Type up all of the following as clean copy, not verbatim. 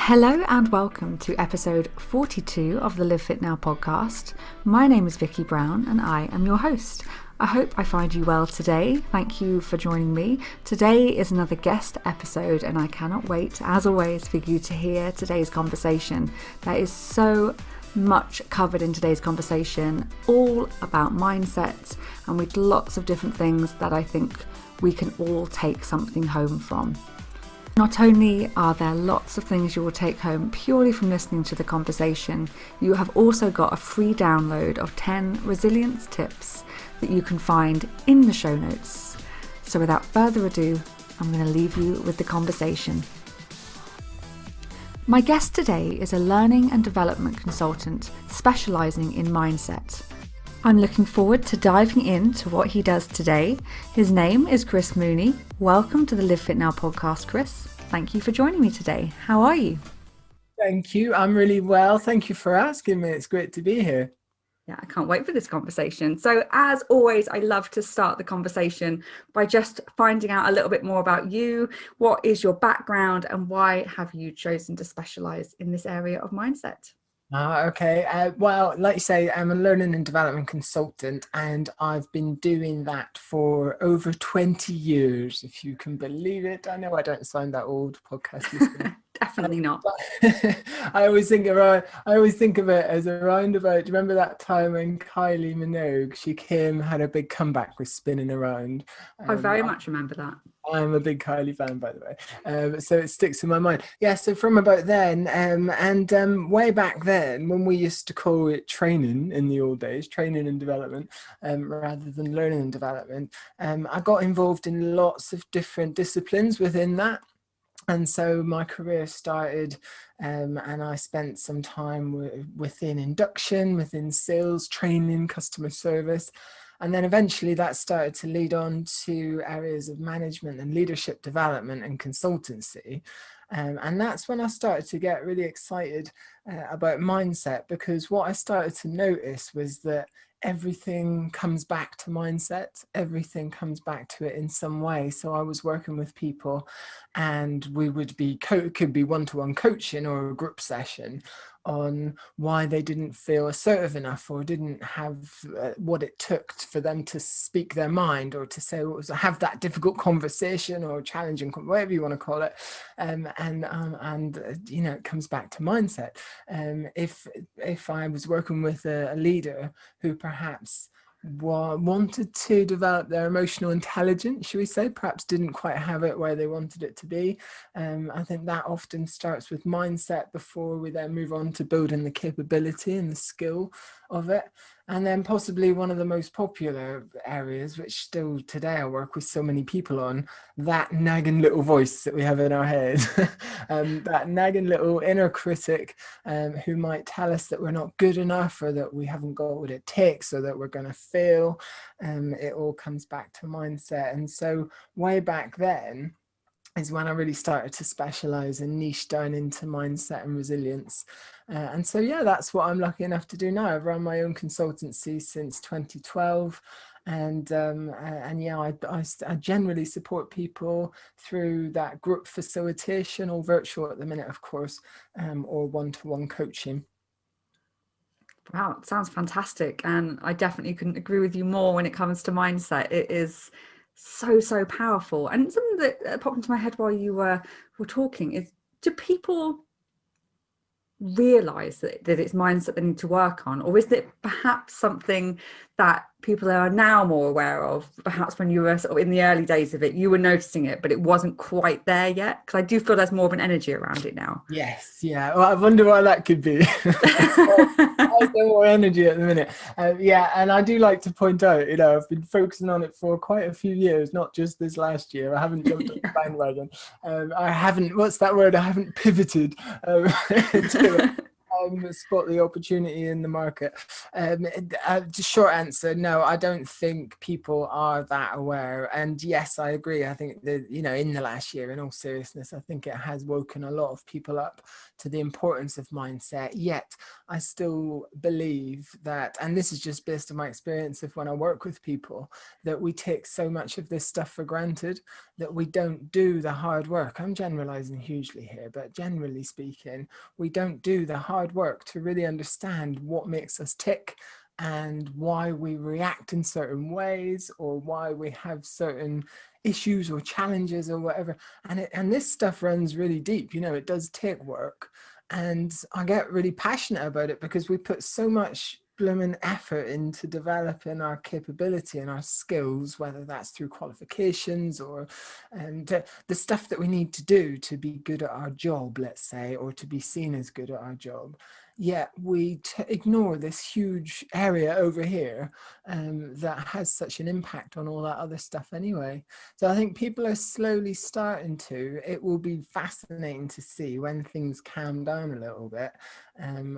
Hello and welcome to episode 42 of the LiveFitNow Podcast. My name is Vicki Brown and I am your host. I hope I find you well today. Thank you for joining me. Today is another guest episode and I cannot wait, as always, for you to hear today's conversation. There is so much covered in today's conversation, all about mindset and with lots of different things that I think we can all take something home from. Not only are there lots of things you will take home purely from listening to the conversation, you have also got a free download of 10 resilience tips that you can find in the show notes. So without further ado, I'm going to leave you with the conversation. My guest today is a learning and development consultant specialising in mindset. I'm looking forward to diving into what he does today. His name is Chris Mooney. Welcome to the LiveFitNow Podcast, Chris. Thank you for joining me today. How are you? Thank you. I'm really well. Thank you for asking me. It's great to be here. Yeah, I can't wait for this conversation. So as always, I love to start the conversation by just finding out a little bit more about you. What is your background and why have you chosen to specialise in this area of mindset? Okay. Well, like you say, I'm a learning and development consultant and I've been doing that for over 20 years, if you can believe it. I know I don't sound that old, podcast listener. Definitely not. I always think of it as around about, do you remember that time when Kylie Minogue, she had a big comeback with Spinning Around? I very much remember that. I'm a big Kylie fan, by the way, so it sticks in my mind. Yeah, so from about then, and way back then, when we used to call it training in the old days, training and development, rather than learning and development, I got involved in lots of different disciplines within that. And so my career started and I spent some time within induction, within sales, training, customer service. And then eventually that started to lead on to areas of management and leadership development and consultancy. And that's when I started to get really excited about mindset, because what I started to notice was that everything comes back to mindset. Everything comes back to it in some way. So I was working with people and we would be could be one-to-one coaching or a group session on why they didn't feel assertive enough or didn't have what it took for them to speak their mind or to say what was have that difficult conversation or challenging, whatever you want to call it. And you know, it comes back to mindset. If I was working with a leader who perhaps wanted to develop their emotional intelligence, should we say, perhaps didn't quite have it where they wanted it to be. I think that often starts with mindset before we then move on to building the capability and the skill of it. And then possibly one of the most popular areas, which still today I work with so many people on, that nagging little voice that we have in our head, that nagging little inner critic who might tell us that we're not good enough or that we haven't got what it takes or that we're going to fail. It all comes back to mindset. And so way back then is when I really started to specialize and niche down into mindset and resilience. And so, yeah, that's what I'm lucky enough to do now. I've run my own consultancy since 2012. And yeah, I generally support people through that group facilitation or virtual at the minute, of course, or one-to-one coaching. Wow, it sounds fantastic. And I definitely couldn't agree with you more when it comes to mindset. It is so powerful. And something that popped into my head while you were talking is, do people realize that it's mindset they need to work on, or is it perhaps something that people are now more aware of? Perhaps when you were sort of in the early days of it, you were noticing it, but it wasn't quite there yet, because I do feel there's more of an energy around it now. Yes, yeah. Well, I wonder why that could be. There's more energy at the minute. Yeah, and I do like to point out, you know, I've been focusing on it for quite a few years, not just this last year. I haven't jumped on the bandwagon. I haven't, what's that word? I haven't pivoted to it. spot the opportunity in the market. Just short answer, no, I don't think people are that aware. And yes, I agree. I think that, in the last year, in all seriousness, I think it has woken a lot of people up to the importance of mindset. Yet I still believe that, and this is just based on my experience of when I work with people, that we take so much of this stuff for granted, that we don't do the hard work. I'm generalizing hugely here, but generally speaking, we don't do the hard work to really understand what makes us tick and why we react in certain ways, or why we have certain issues or challenges or whatever. And this stuff runs really deep. It does take work. And I get really passionate about it because we put so much blooming effort into developing our capability and our skills, whether that's through qualifications or the stuff that we need to do to be good at our job, let's say, or to be seen as good at our job. Yet we ignore this huge area over here that has such an impact on all that other stuff anyway. So I think people are slowly starting to. It will be fascinating to see when things calm down a little bit.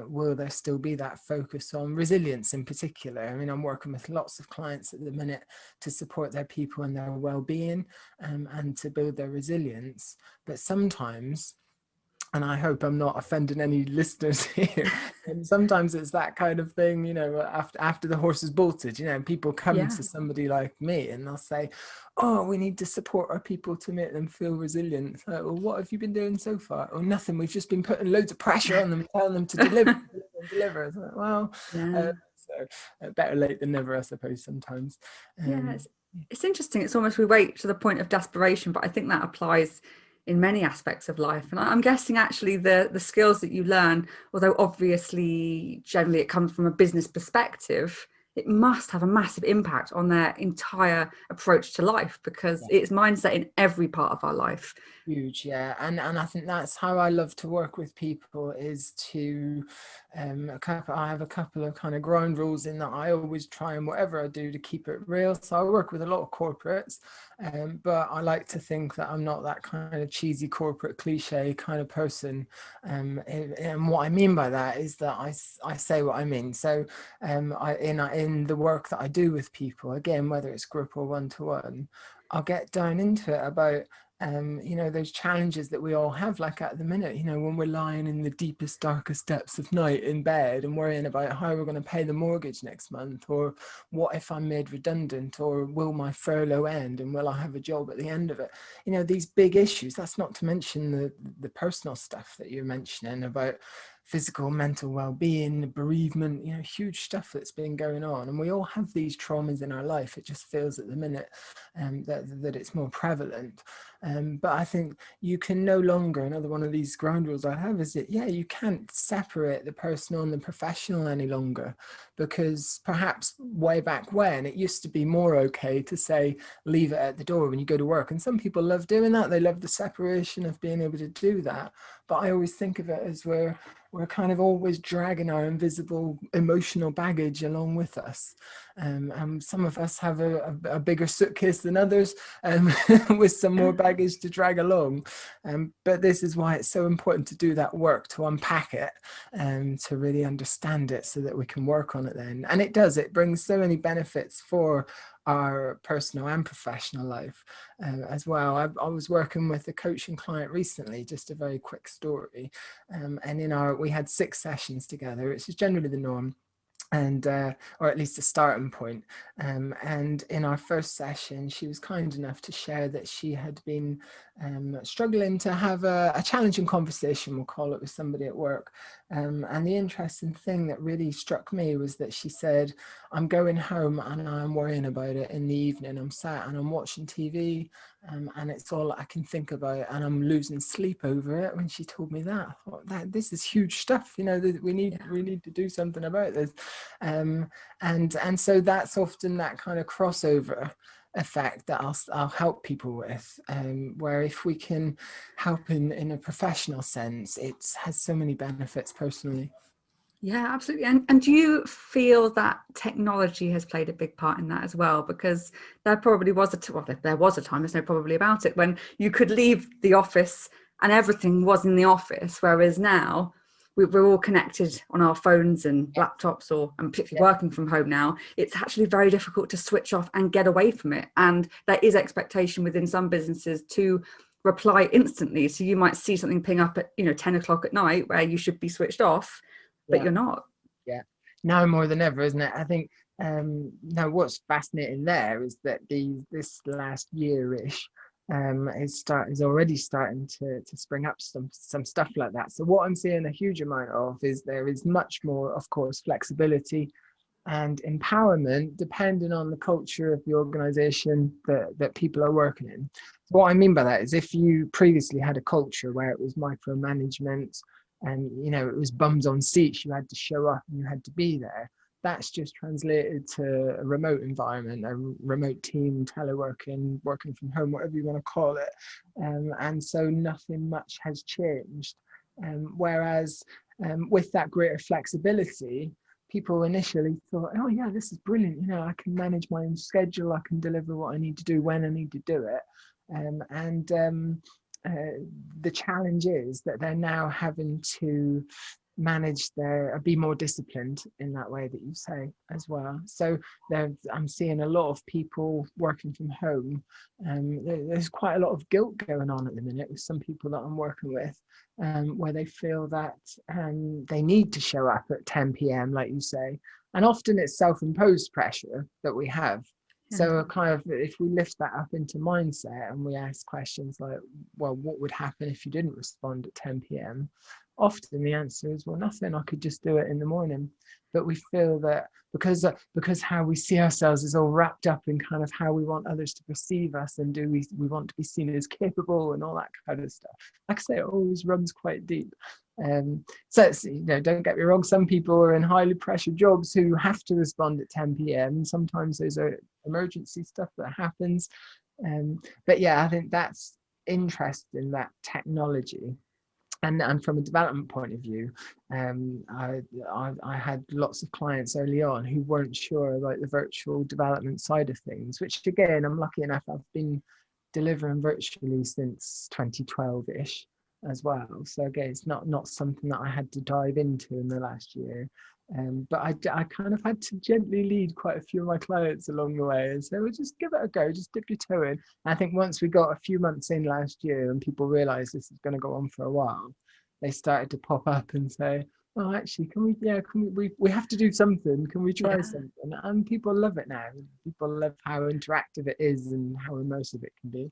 Will there still be that focus on resilience in particular? I mean, I'm working with lots of clients at the minute to support their people and their well-being and to build their resilience. But sometimes, and I hope I'm not offending any listeners here, and sometimes it's that kind of thing, after the horse is bolted, people come to somebody like me and they'll say, oh, we need to support our people to make them feel resilient. It's like, well, what have you been doing so far? Oh, nothing. We've just been putting loads of pressure on them, telling them to deliver. It's like, well, so better late than never, I suppose, sometimes. It's interesting. It's almost we wait to the point of desperation, but I think that applies in many aspects of life. And I'm guessing actually the skills that you learn, although obviously generally it comes from a business perspective, it must have a massive impact on their entire approach to life, because it's mindset in every part of our life. Huge, yeah. And I think that's how I love to work with people, is to I have a couple of kind of ground rules in that I always try, and whatever I do, to keep it real. So I work with a lot of corporates, but I like to think that I'm not that kind of cheesy corporate cliche kind of person. And what I mean by that is that I say what I mean. So in the work that I do with people, again, whether it's group or one-to-one, I'll get down into it about those challenges that we all have, like at the minute, when we're lying in the deepest, darkest depths of night in bed and worrying about how we're going to pay the mortgage next month, or what if I'm made redundant, or will my furlough end and will I have a job at the end of it? These big issues. That's not to mention the personal stuff that you're mentioning about physical, mental well-being, bereavement, huge stuff that's been going on. And we all have these traumas in our life. It just feels at the minute that it's more prevalent. But I think you can no longer, another one of these ground rules I have is that, you can't separate the personal and the professional any longer, because perhaps way back when it used to be more okay to say, leave it at the door when you go to work. And some people love doing that. They love the separation of being able to do that. But I always think of it as we're kind of always dragging our invisible emotional baggage along with us. Some of us have a bigger suitcase than others, with some more baggage to drag along. But this is why it's so important to do that work, to unpack it, to really understand it so that we can work on it then. And it brings so many benefits for our personal and professional life as well. I was working with a coaching client recently, just a very quick story. And we had 6 sessions together, which is generally the norm, and or at least a starting point. And in our first session, she was kind enough to share that she had been struggling to have a challenging conversation, we'll call it, with somebody at work. And the interesting thing that really struck me was that she said, I'm going home and I'm worrying about it in the evening. I'm sat and I'm watching TV, and it's all I can think about, and I'm losing sleep over it. When she told me that, I thought, that this is huge stuff, that we need to do something about this. And so that's often that kind of crossover effect that I'll help people with, where if we can help in a professional sense, it has so many benefits personally. Yeah, absolutely. And do you feel that technology has played a big part in that as well? Because there probably was there was a time, there's no probably about it, when you could leave the office and everything was in the office, whereas now we're all connected on our phones and laptops, and particularly working from home now, it's actually very difficult to switch off and get away from it. And there is expectation within some businesses to reply instantly. So you might see something ping up at 10 o'clock at night where you should be switched off, but you're not. Yeah, now more than ever, isn't it? I think now what's fascinating there is that this last year-ish is already starting to spring up some stuff like that. So what I'm seeing a huge amount of is there is much more, of course, flexibility and empowerment depending on the culture of the organization that people are working in. So what I mean by that is, if you previously had a culture where it was micromanagement and it was bums on seats, you had to show up and you had to be there, that's just translated to a remote environment, a remote team, teleworking, working from home, whatever you want to call it. And so nothing much has changed. Whereas with that greater flexibility, people initially thought, oh yeah, this is brilliant. I can manage my own schedule. I can deliver what I need to do when I need to do it. The challenge is that they're now having to manage be more disciplined in that way that you say as well. So I'm seeing a lot of people working from home. There's quite a lot of guilt going on at the minute with some people that I'm working with, where they feel that they need to show up at 10 p.m. like you say, and often it's self-imposed pressure that we have. So kind of, if we lift that up into mindset and we ask questions like, well, what would happen if you didn't respond at 10 p.m? Often the answer is, well, nothing, I could just do it in the morning. But we feel that because how we see ourselves is all wrapped up in kind of how we want others to perceive us, and we want to be seen as capable and all that kind of stuff. Like I say, it always runs quite deep. So it's, don't get me wrong, some people are in highly pressured jobs who have to respond at 10 p.m. Sometimes there's emergency stuff that happens. But yeah, I think that's interesting, that technology. And from a development point of view, I had lots of clients early on who weren't sure about the virtual development side of things, which again, I'm lucky enough, I've been delivering virtually since 2012-ish as well. So again, it's not something that I had to dive into in the last year. But I kind of had to gently lead quite a few of my clients along the way and say, well, just give it a go, just dip your toe in. And I think once we got a few months in last year and people realized this is going to go on for a while, they started to pop up and say, oh, actually, we have to do something. Can we try something? And people love it now. People love how interactive it is and how immersive it can be.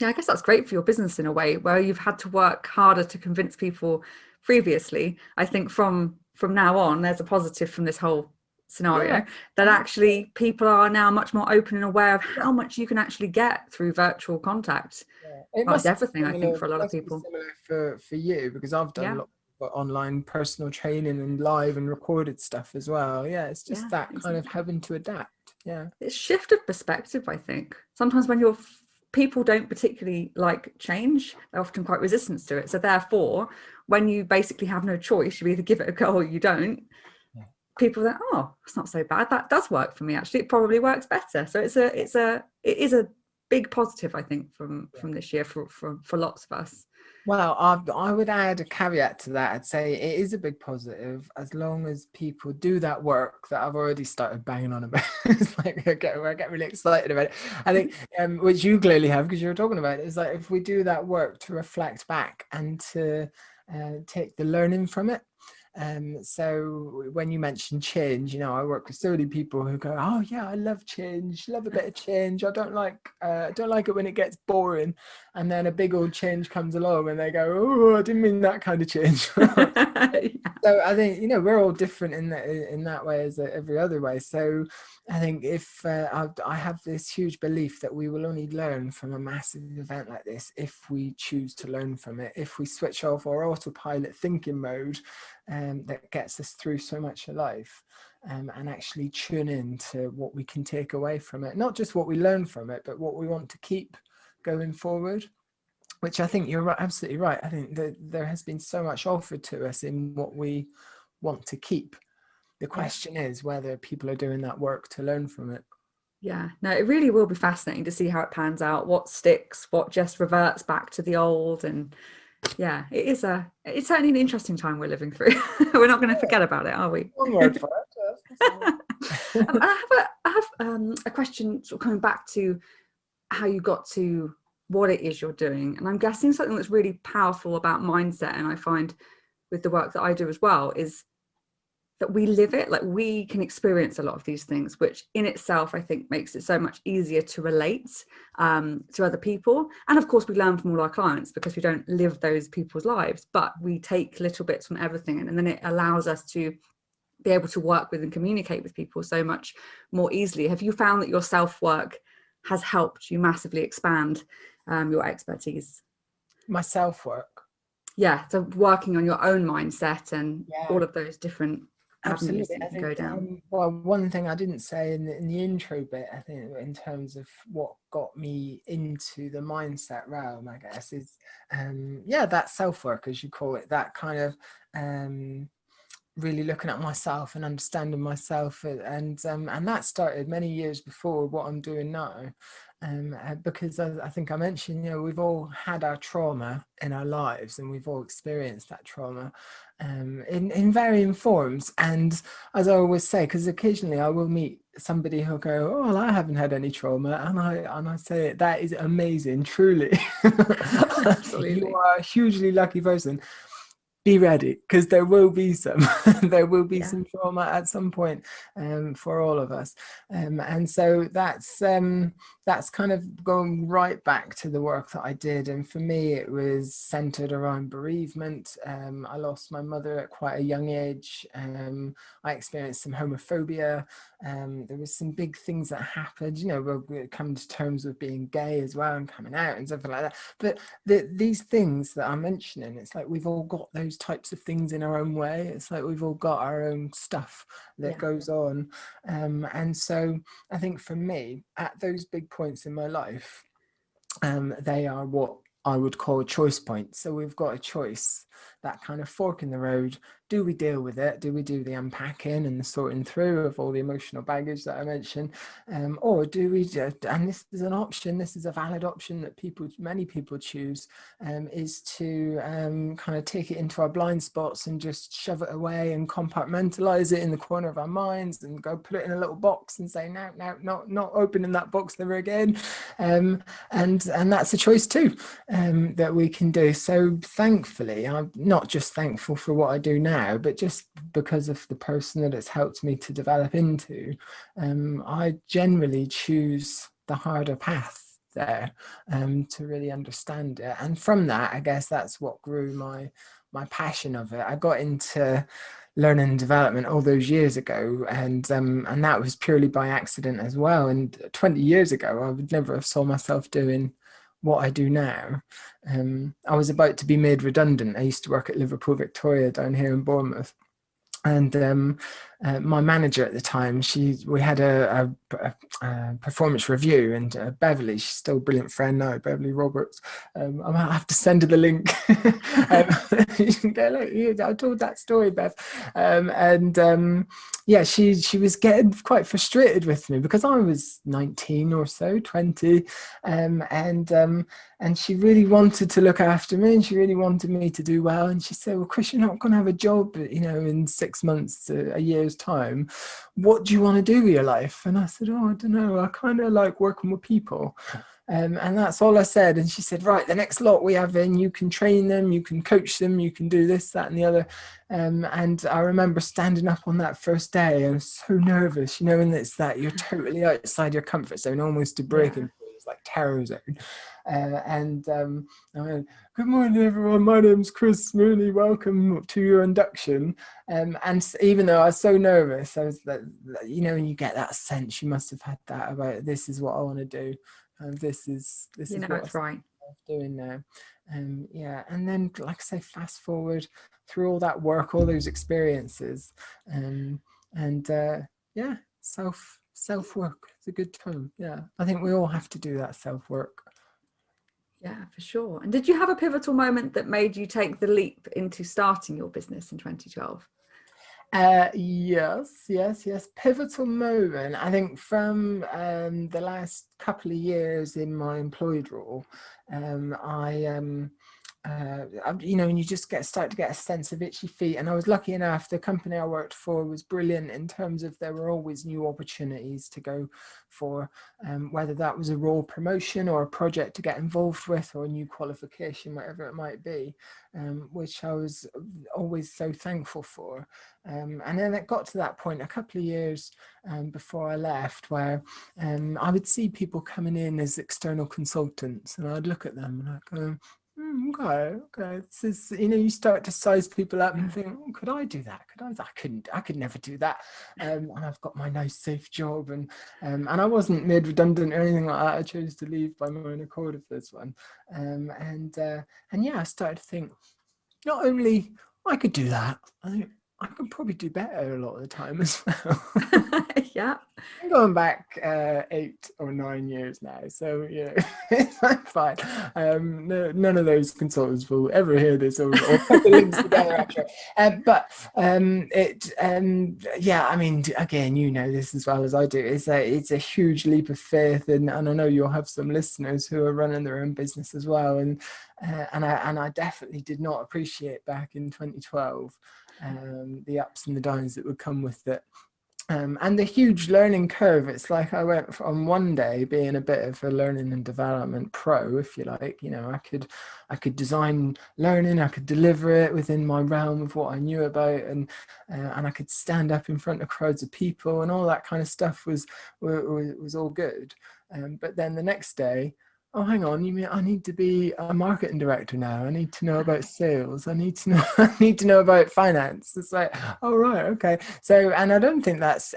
Yeah, I guess that's great for your business in a way, where you've had to work harder to convince people previously. I think from now on, there's a positive from this whole scenario, that actually people are now much more open and aware of how much you can actually get through virtual contact. It must everything, I think, for a lot of people. Similar for you, because I've done a lot of online personal training and live and recorded stuff as well. Yeah, it's just kind of having to adapt. Yeah, it's shift of perspective. I think sometimes when people don't particularly like change, they're often quite resistant to it. So therefore, when you basically have no choice, you either give it a go or you don't. People think, oh, it's not so bad. That does work for me. Actually, it probably works better. So it is a big positive, I think, from this year for lots of us. Well, I would add a caveat to that. I'd say it is a big positive as long as people do that work that I've already started banging on about. It's like I get really excited about it. I think, which you clearly have because you were talking about it, is like if we do that work to reflect back and to take the learning from it. So when you mention change, I work with so many people who go, oh yeah, I love change, love a bit of change. I don't like it when it gets boring. And then a big old change comes along and they go, oh, I didn't mean that kind of change. So I think, we're all different in that way as every other way. So I think if I have this huge belief that we will only learn from a massive event like this if we choose to learn from it, if we switch off our autopilot thinking mode that gets us through so much of life, and actually tune in to what we can take away from it, not just what we learn from it, but what we want to keep going forward. Which I think you're absolutely right. I think that there has been so much offered to us in what we want to keep. The question is whether people are doing that work to learn from it. Yeah, no, it really will be fascinating to see how it pans out, what sticks, what just reverts back to the old. And Yeah, it's certainly an interesting time we're living through. We're not going to forget about it, are we? One word for it. I have a question sort of coming back to how you got to what it is you're doing. And I'm guessing something that's really powerful about mindset, and I find with the work that I do as well, is that we live it. Like, we can experience a lot of these things, which in itself I think makes it so much easier to relate to other people. And of course we learn from all our clients because we don't live those people's lives, but we take little bits from everything, and then it allows us to be able to work with and communicate with people so much more easily. Have you found that your self-work has helped you massively expand your expertise? My self-work. Yeah, so working on your own mindset and Yeah. all of those different avenues Absolutely. that you can go down. Well, one thing I didn't say in the intro bit, I think, in terms of what got me into the mindset realm, I guess, is that self-work, as you call it, that kind of really looking at myself and understanding myself, and that started many years before what I'm doing now. Because I think I mentioned, we've all had our trauma in our lives, and we've all experienced that trauma in varying forms. And as I always say, because occasionally I will meet somebody who'll go, "Oh, well, I haven't had any trauma," and I say, that is amazing, truly. Absolutely. You are a hugely lucky person. Be ready, because there will be some there will be some trauma at some point for all of us, and so that's kind of going right back to the work that I did. And for me it was centered around bereavement. I lost my mother at quite a young age. I experienced some homophobia. There was some big things that happened, we're coming to terms with being gay as well and coming out and stuff like that. But these things that I'm mentioning, it's like we've all got those types of things in our own way. It's like we've all got our own stuff that goes on. And so I think for me, at those big points in my life, they are what I would call choice points. So we've got a choice, that kind of fork in the road. Do we deal with it? Do we do the unpacking and the sorting through of all the emotional baggage that I mentioned? Or do we just, and this is an option, this is a valid option that many people choose, is to kind of take it into our blind spots and just shove it away and compartmentalize it in the corner of our minds and go put it in a little box and say, no, not opening that box ever again. And that's a choice too, that we can do. So thankfully, I'm not just thankful for what I do now, but just because of the person that it's helped me to develop into, I generally choose the harder path there, to really understand it. And from that, I guess that's what grew my passion of it. I got into learning and development all those years ago, and that was purely by accident as well. And 20 years ago, I would never have saw myself doing what I do now. I was about to be made redundant. I used to work at Liverpool Victoria down here in Bournemouth. And my manager at the time, we had a performance review, and Beverly, she's still a brilliant friend now, Beverly Roberts. I might have to send her the link. You can go, look, I told that story, Bev. She was getting quite frustrated with me because I was 19 or so, 20, and she really wanted to look after me, and she really wanted me to do well. And she said, well, Chris, you're not going to have a job, in 6 months to a year's time. What do you want to do with your life? And I said, oh, I don't know. I kind of like working with people. And that's all I said. And she said, right, the next lot we have in, you can train them, you can coach them, you can do this, that, and the other. And I remember standing up on that first day. I was so nervous, and it's that you're totally outside your comfort zone, almost to breaking point. It's like terror zone. I went, good morning, everyone. My name's Chris Mooney. Welcome to your induction. And even though I was so nervous, I was like, when you get that sense, you must have had that about, this is what I want to do. This is what it's right. I'm doing now. And then, like I say, fast forward through all that work, all those experiences, self work is a good term. I think we all have to do that self work. Yeah, for sure. And did you have a pivotal moment that made you take the leap into starting your business in 2012? Yes. Pivotal moment. I think from the last couple of years in my employed role, and you just start to get a sense of itchy feet. And I was lucky enough, the company I worked for was brilliant in terms of there were always new opportunities to go for, whether that was a role promotion or a project to get involved with or a new qualification, whatever it might be, which I was always so thankful for. And then it got to that point a couple of years before I left, where I would see people coming in as external consultants, and I'd look at them and I'd go, okay. This is, you start to size people up and think, oh, could I do that? I could never do that. And I've got my nice safe job, and I wasn't made redundant or anything like that. I chose to leave by my own accord of this one. And yeah, I started to think, not only I could do that, I think I could probably do better a lot of the time as well. Yeah. I'm going back 8 or 9 years now, so it's fine. None of those consultants will ever hear this or put the links together, actually. Yeah, I mean, again, this as well as I do. It's a huge leap of faith, and I know you'll have some listeners who are running their own business as well, and I definitely did not appreciate back in 2012 the ups and the downs that would come with it. And the huge learning curve. It's like I went from one day being a bit of a learning and development pro, if you like. I could design learning, I could deliver it within my realm of what I knew about, and I could stand up in front of crowds of people, and all that kind of stuff was all good. But then the next day, oh, hang on, you mean I need to be a marketing director now? I need to know about sales. I need to know about finance. It's like, oh, right, okay. So, and I don't think that's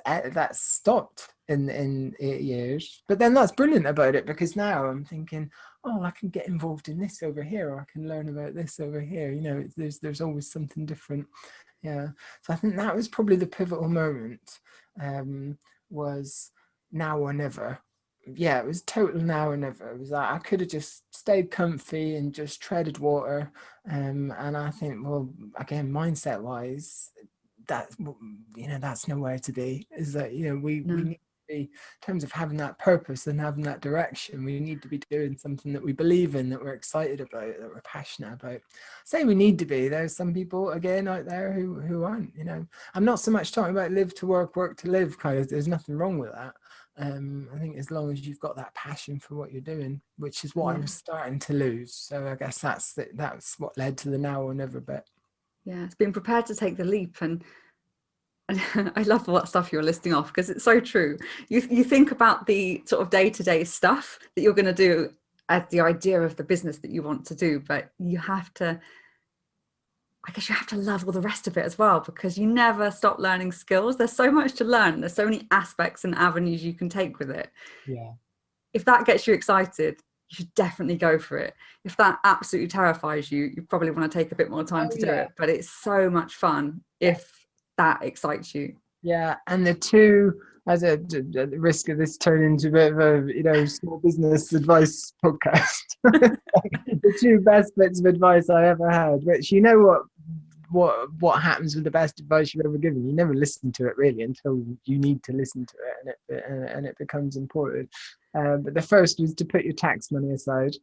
stopped in 8 years. But then that's brilliant about it, because now I'm thinking, oh, I can get involved in this over here, or I can learn about this over here. There's always something different. Yeah. So I think that was probably the pivotal moment. Was now or never. Yeah, it was total now or never. It was like I could have just stayed comfy and just treaded water. And I think, well, again, mindset wise, that's nowhere to be. Is that we need to be, in terms of having that purpose and having that direction, we need to be doing something that we believe in, that we're excited about, that we're passionate about. Say we need to be. There's some people again out there who aren't. I'm not so much talking about live to work, work to live kind of. There's nothing wrong with that. I think as long as you've got that passion for what you're doing, which is what I was starting to lose. So I guess that's what led to the now or never bit. Yeah, it's being prepared to take the leap. And I love what stuff you're listing off, because it's so true. You think about the sort of day-to-day stuff that you're going to do as the idea of the business that you want to do, but you have to love all the rest of it as well, because you never stop learning skills. There's so much to learn. There's so many aspects and avenues you can take with it. Yeah. If that gets you excited, you should definitely go for it. If that absolutely terrifies you, you probably want to take a bit more time to do it. But it's so much fun if that excites you. Yeah, and the two, as at the risk of this turning into a bit of a small business advice podcast, the two best bits of advice I ever had, which what happens with the best advice you've ever given, you never listen to it really until you need to listen to it, and it becomes important. But the first was to put your tax money aside.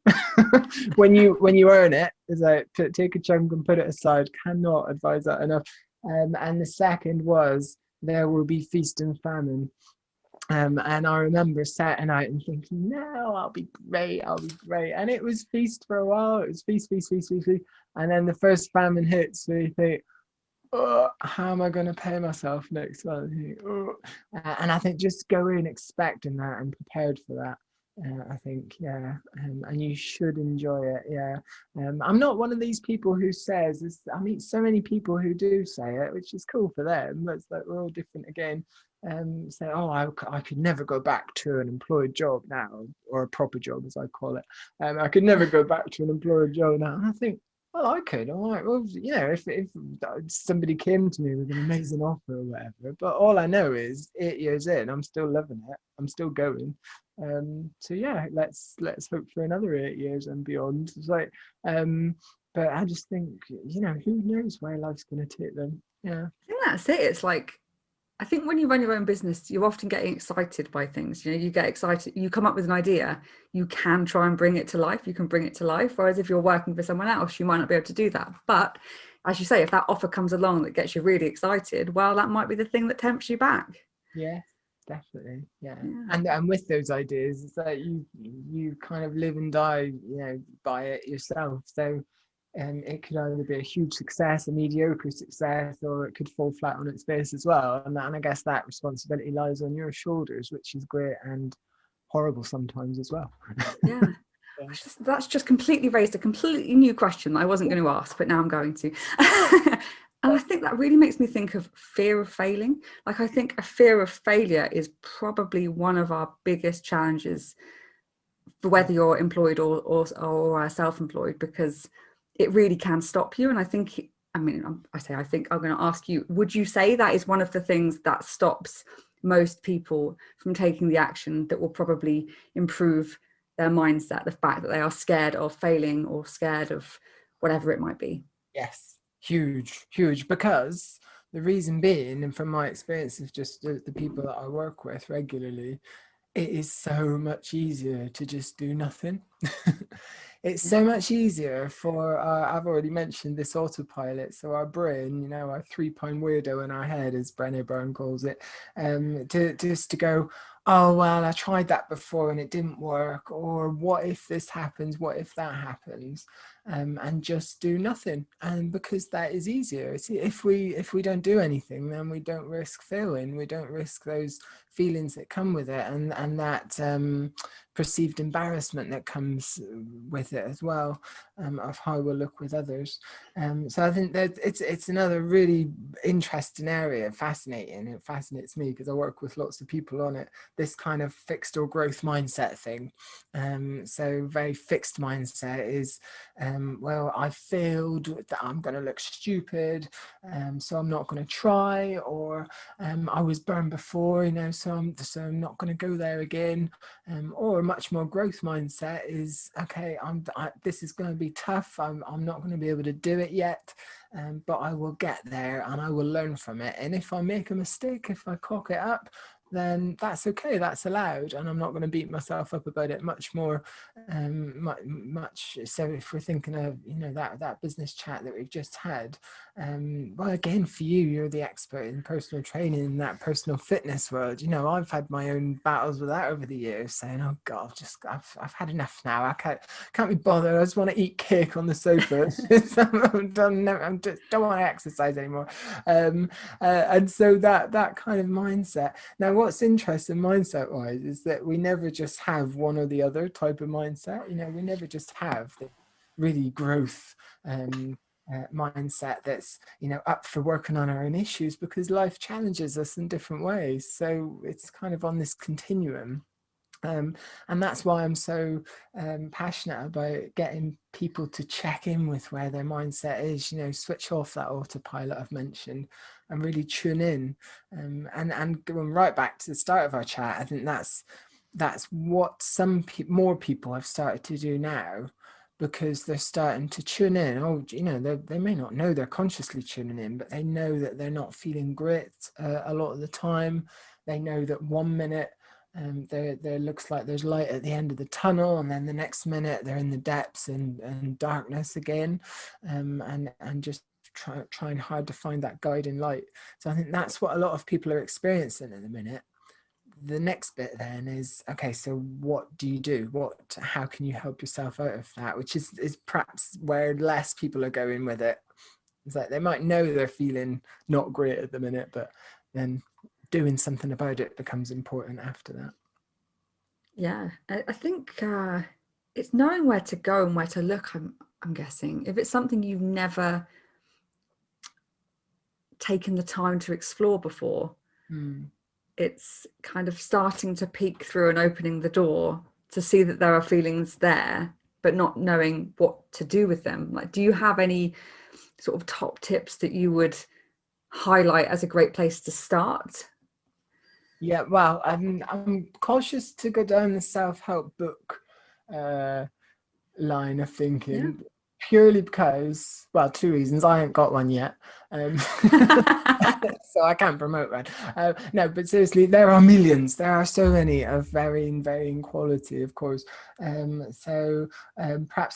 when you earn it, is like take a chunk and put it aside. Cannot advise that enough. And the second was, there will be feast and famine. And I remember sitting out and thinking, no, I'll be great. And it was feast for a while. It was feast. And then the first famine hits, so you think, oh, how am I going to pay myself next month? And I think just go in expecting that and prepared for that. I think, and you should enjoy it. I'm not one of these people who says this. I meet so many people who do say it, which is cool for them, but it's like we're all different again. Say, oh, I could never go back to an employed job now, or a proper job as I call it. I could never go back to an employed job now. And I think, well, I could. All right. Well, if somebody came to me with an amazing offer or whatever, but all I know is 8 years in, I'm still loving it. I'm still going. So yeah, let's hope for another 8 years and beyond. It's like, but I just think, who knows where life's going to take them. Yeah. I think that's it. It's like, I think when you run your own business, you're often getting excited by things. You get excited, you come up with an idea, you can try and bring it to life. You can bring it to life. Whereas if you're working for someone else, you might not be able to do that. But as you say, if that offer comes along that gets you really excited, well, that might be the thing that tempts you back. Yes, definitely. Yeah. And with those ideas, it's that you kind of live and die, by it yourself. So it could either be a huge success, a mediocre success, or it could fall flat on its face as well. And I guess that responsibility lies on your shoulders, which is great and horrible sometimes as well. Yeah. That's just completely raised a completely new question that I wasn't going to ask, but now I'm going to. And I think that really makes me think of fear of failing. Like, I think a fear of failure is probably one of our biggest challenges for whether you're employed or self-employed, because it really can stop you. And I think, I'm going to ask you, would you say that is one of the things that stops most people from taking the action that will probably improve their mindset, the fact that they are scared of failing or scared of whatever it might be? Yes, huge, because the reason being, and from my experience of just the people that I work with regularly, it is so much easier to just do nothing. It's so much easier for I've already mentioned this autopilot, so our brain, our 3-pound weirdo in our head, as Brené Brown calls it, to go, oh well, I tried that before and it didn't work, or what if this happens, what if that happens, and just do nothing. And because that is easier. See, if we don't do anything, then we don't risk failing, we don't risk those feelings that come with it, and that perceived embarrassment that comes with it as well, of how we'll look with others. So I think that it's another really interesting area, fascinating. It fascinates me because I work with lots of people on it, this kind of fixed or growth mindset thing. So very fixed mindset is, well, I failed, that I'm going to look stupid, so I'm not going to try, or I was burned before, so I'm not going to go there again. Or a much more growth mindset is, okay, this is going to be tough. I'm not going to be able to do it yet, but I will get there and I will learn from it. And if I make a mistake, if I cock it up, then that's okay, that's allowed, and I'm not going to beat myself up about it much more. Much so if we're thinking of that business chat that we've just had, well, again, for you're the expert in personal training, in that personal fitness world. I've had my own battles with that over the years, saying, oh god, I've had enough now, I can't be bothered, I just want to eat cake on the sofa. I'm done, I just don't want to exercise anymore. And so that kind of mindset. Now, what's interesting mindset wise is that we never just have one or the other type of mindset. We never just have the really growth mindset that's up for working on our own issues, because life challenges us in different ways. So it's kind of on this continuum. And that's why I'm so passionate about getting people to check in with where their mindset is, switch off that autopilot I've mentioned and really tune in. And going right back to the start of our chat, I think that's what more people have started to do now, because they're starting to tune in. Oh, they may not know they're consciously tuning in, but they know that they're not feeling great a lot of the time. They know that 1 minute there looks like there's light at the end of the tunnel, and then the next minute they're in the depths and darkness again, and just trying hard to find that guiding light. So I think that's what a lot of people are experiencing at the minute. The next bit then is, okay, so what do you do? How can you help yourself out of that? Which is perhaps where less people are going with it. It's like they might know they're feeling not great at the minute, but then doing something about it becomes important after that. Yeah, I think it's knowing where to go and where to look. I'm guessing if it's something you've never taken the time to explore before, it's kind of starting to peek through and opening the door to see that there are feelings there, but not knowing what to do with them. Like, do you have any sort of top tips that you would highlight as a great place to start? Yeah, well, I'm cautious to go down the self-help book line of thinking, purely because, well, two reasons. I ain't got one yet. So I can't promote one. No, but seriously, there are millions. There are so many of varying quality, of course. Perhaps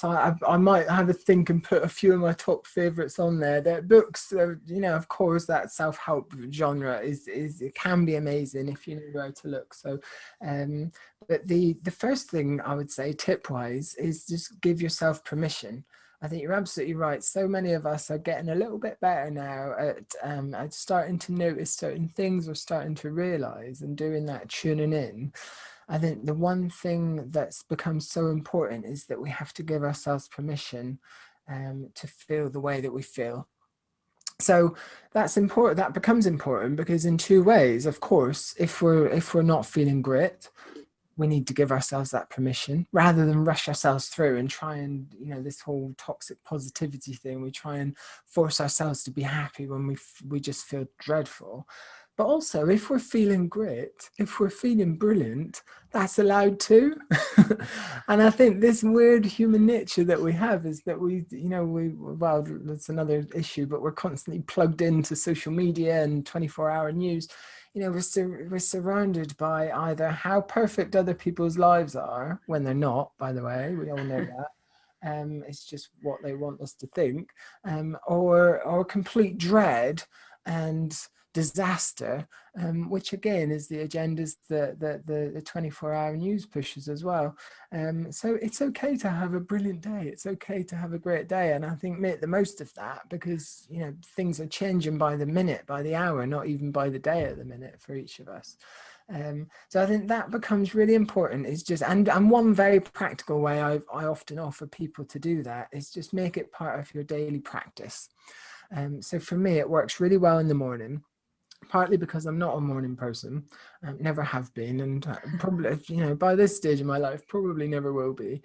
I might have a think and put a few of my top favorites on there. They're books, of course, that self-help genre is it can be amazing if you know where to look. So, but the first thing I would say, tip-wise, is just give yourself permission. I think you're absolutely right. So many of us are getting a little bit better now at starting to notice certain things, or starting to realize, and doing that tuning in. I think the one thing that's become so important is that we have to give ourselves permission to feel the way that we feel. So that's important. That becomes important because in two ways, of course, if we're not feeling great, we need to give ourselves that permission rather than rush ourselves through and try and, this whole toxic positivity thing. We try and force ourselves to be happy when we just feel dreadful. But also, if we're feeling great, if we're feeling brilliant, that's allowed too. And I think this weird human nature that we have is that well, that's another issue, but we're constantly plugged into social media and 24-hour news. We're surrounded by either how perfect other people's lives are, when they're not, by the way, we all know that. It's just what they want us to think, or complete dread and disaster, which again is the agendas that the 24-hour news pushes as well. So it's okay to have a brilliant day. It's okay to have a great day. And I think make the most of that, because, things are changing by the minute, by the hour, not even by the day at the minute for each of us. So I think that becomes really important, is just, and one very practical way I often offer people to do that is just make it part of your daily practice. So for me, it works really well in the morning, partly because I'm not a morning person, never have been, and probably, by this stage in my life, probably never will be.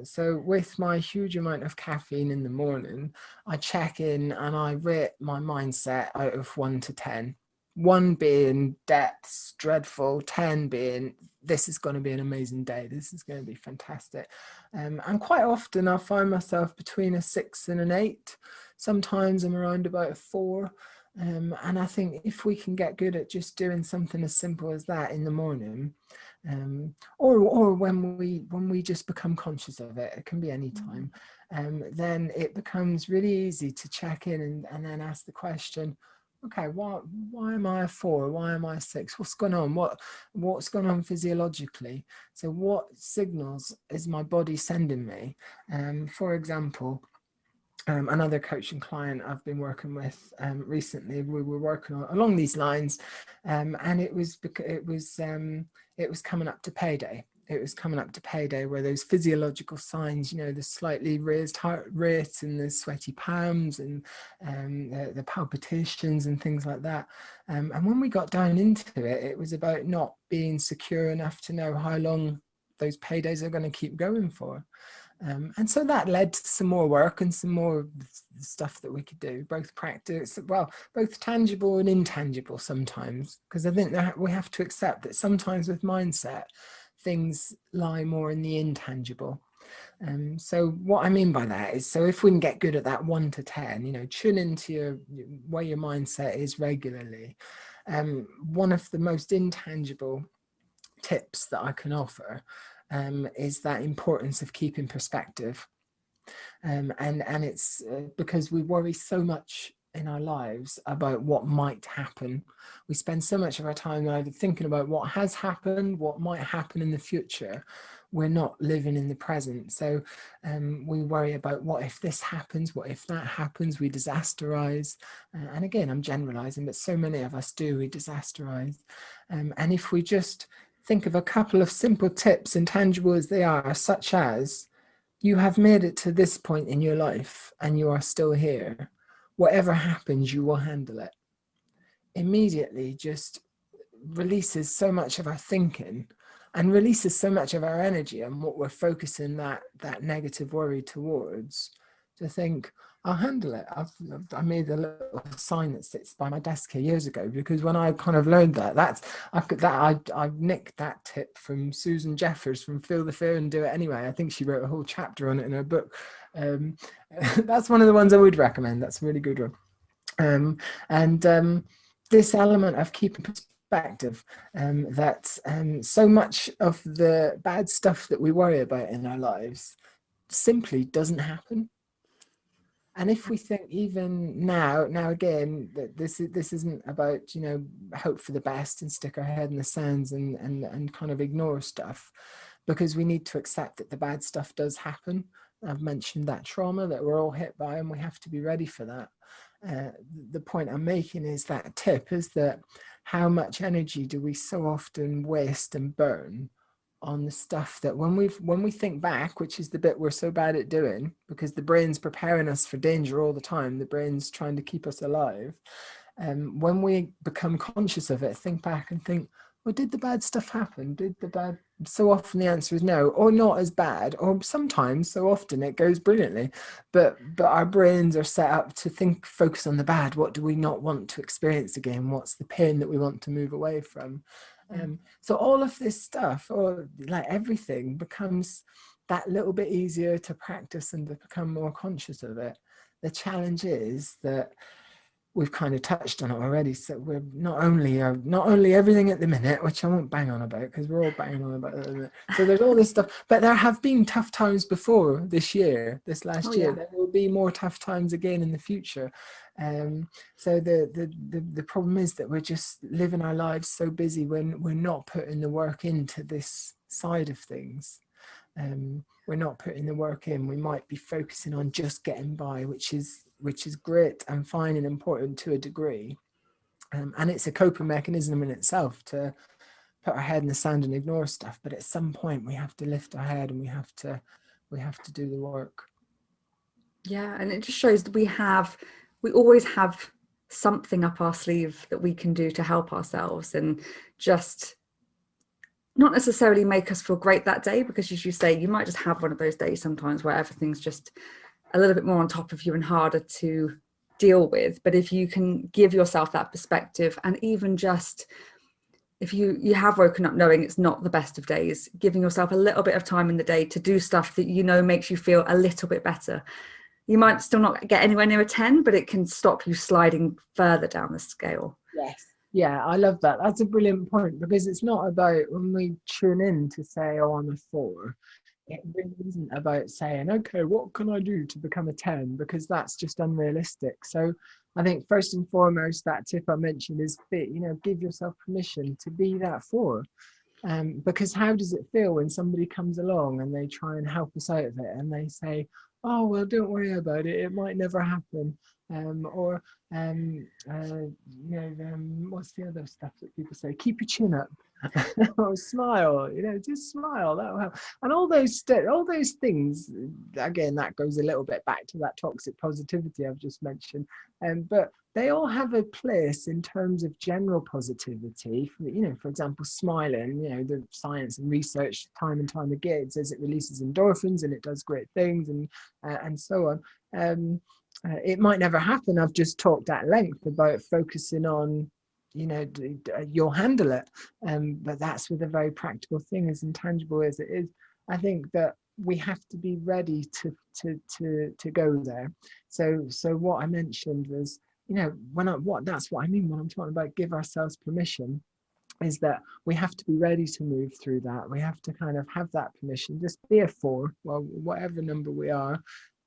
So with my huge amount of caffeine in the morning, I check in and I rate my mindset out of 1 to 10. 1 being depths, dreadful, 10 being this is going to be an amazing day, this is going to be fantastic. And quite often I find myself between a 6 and an 8. Sometimes I'm around about a 4. And I think if we can get good at just doing something as simple as that in the morning, or when we just become conscious of it, it can be any time, then it becomes really easy to check in and then ask the question, okay, why am I a 4? Why am I a 6? What's going on? What's going on physiologically? So what signals is my body sending me? For example, another coaching client I've been working with recently, we were working along these lines, and it was coming up to payday. It was coming up to payday where those physiological signs, the slightly raised heart rate and the sweaty palms and the palpitations and things like that. And when we got down into it, it was about not being secure enough to know how long those paydays are going to keep going for. And so that led to some more work and some more stuff that we could do, both tangible and intangible sometimes, because I think that we have to accept that sometimes with mindset, things lie more in the intangible. So what I mean by that is, so if we can get good at that 1 to 10, tune into where your mindset is regularly. One of the most intangible tips that I can offer is that importance of keeping perspective. And it's because we worry so much in our lives about what might happen. We spend so much of our time either thinking about what has happened, what might happen in the future. We're not living in the present. So we worry about what if this happens, what if that happens, we disasterize. And again, I'm generalizing, but so many of us do, we disasterize. And if we just think of a couple of simple tips, intangible as they are, such as, you have made it to this point in your life and you are still here. Whatever happens, you will handle it. Immediately just releases so much of our thinking and releases so much of our energy and what we're focusing that negative worry towards, to think, I'll handle it. I made a little sign that sits by my desk here years ago, because when I kind of learned I nicked that tip from Susan Jeffers from Feel the Fear and Do It Anyway. I think she wrote a whole chapter on it in her book. That's one of the ones I would recommend. That's a really good one. This element of keeping perspective, that so much of the bad stuff that we worry about in our lives simply doesn't happen. And if we think even now again, that this isn't about, hope for the best and stick our head in the sands and kind of ignore stuff, because we need to accept that the bad stuff does happen. I've mentioned that trauma that we're all hit by, and we have to be ready for that. The point I'm making is that tip is that how much energy do we so often waste and burn on the stuff that when we think back, which is the bit we're so bad at doing, because the brain's preparing us for danger all the time, the brain's trying to keep us alive. When we become conscious of it, think back and think, well, did the bad stuff happen? So often the answer is no, or not as bad, or sometimes, so often it goes brilliantly, but our brains are set up to focus on the bad. What do we not want to experience again? What's the pain that we want to move away from? So all of this stuff, or like everything, becomes that little bit easier to practice and to become more conscious of it. The challenge is that we've kind of touched on it already. So we're not only everything at the minute, which I won't bang on about because we're all banging on about it at the minute. So there's all this stuff, but there have been tough times before this last year. There will be more tough times again in the future. So the problem is that we're just living our lives so busy when we're not putting the work into this side of things. We're not putting the work in. We might be focusing on just getting by, which is great and fine and important to a degree. And it's a coping mechanism in itself to put our head in the sand and ignore stuff. But at some point we have to lift our head and we have to do the work. Yeah, and it just shows that we always have something up our sleeve that we can do to help ourselves, and just not necessarily make us feel great that day, because as you say, you might just have one of those days sometimes where everything's just a little bit more on top of you and harder to deal with. But if you can give yourself that perspective, and even just if you have woken up knowing it's not the best of days, giving yourself a little bit of time in the day to do stuff that makes you feel a little bit better. You might still not get anywhere near a 10, but it can stop you sliding further down the scale. Yes. Yeah, I love that. That's a brilliant point, because it's not about when we tune in to say, oh, I'm a 4. It really isn't about saying, okay, what can I do to become a 10? Because that's just unrealistic. So I think first and foremost, that tip I mentioned is give yourself permission to be that 4. Because how does it feel when somebody comes along and they try and help us out of it and they say, oh, well, don't worry about it, it might never happen. What's the other stuff that people say? Keep your chin up. Or smile, just smile, that'll help. And all those things, again, that goes a little bit back to that toxic positivity I've just mentioned, but they all have a place in terms of general positivity. For example, smiling, the science and research time and time again says it releases endorphins and it does great things, and so on. It might never happen. I've just talked at length about focusing on, you'll handle it, but that's with a very practical thing, as intangible as it is. I think that we have to be ready to go there. So what I mentioned was, that's what I mean when I'm talking about give ourselves permission, is that we have to be ready to move through that. We have to kind of have that permission, just be a 4, well, whatever number we are.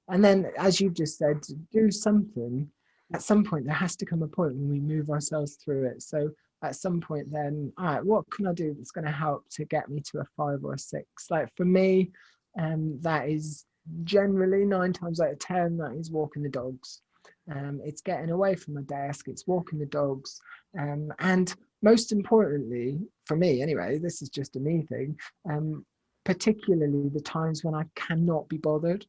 And then, as you've just said, to do something. At some point, there has to come a point when we move ourselves through it. So at some point then, all right, what can I do that's going to help to get me to a 5 or a 6? Like for me, that is generally 9 times out of 10, that is walking the dogs. It's getting away from my desk, it's walking the dogs. And most importantly, for me anyway, this is just a me thing, particularly the times when I cannot be bothered.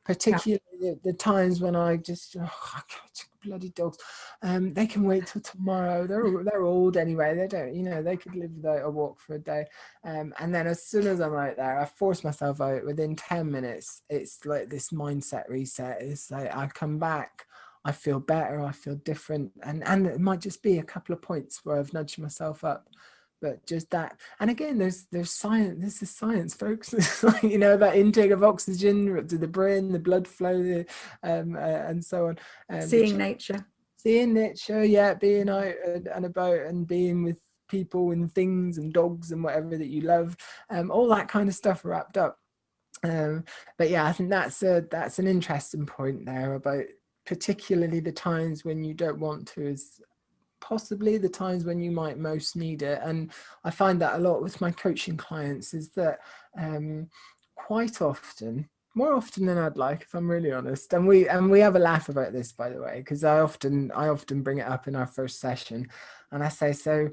particularly the times when I just, I can't, bloody dogs, they can wait till tomorrow. They're old anyway. They don't, they could live without a walk for a day. And then as soon as I'm out there, I force myself out. Within 10 minutes, it's like this mindset reset. It's like I come back, I feel better, I feel different, and it might just be a couple of points where I've nudged myself up. But just that, and again, there's science. This is science, folks. It's like, that intake of oxygen to the brain, the blood flow, and so on. Seeing nature, yeah, being out and about and being with people and things and dogs and whatever that you love, all that kind of stuff wrapped up. But yeah, I think that's an interesting point there about particularly the times when you don't want to is possibly the times when you might most need it. And I find that a lot with my coaching clients is that quite often, more often than I'd like, if I'm really honest, and we have a laugh about this, by the way, because I often bring it up in our first session, and I say, so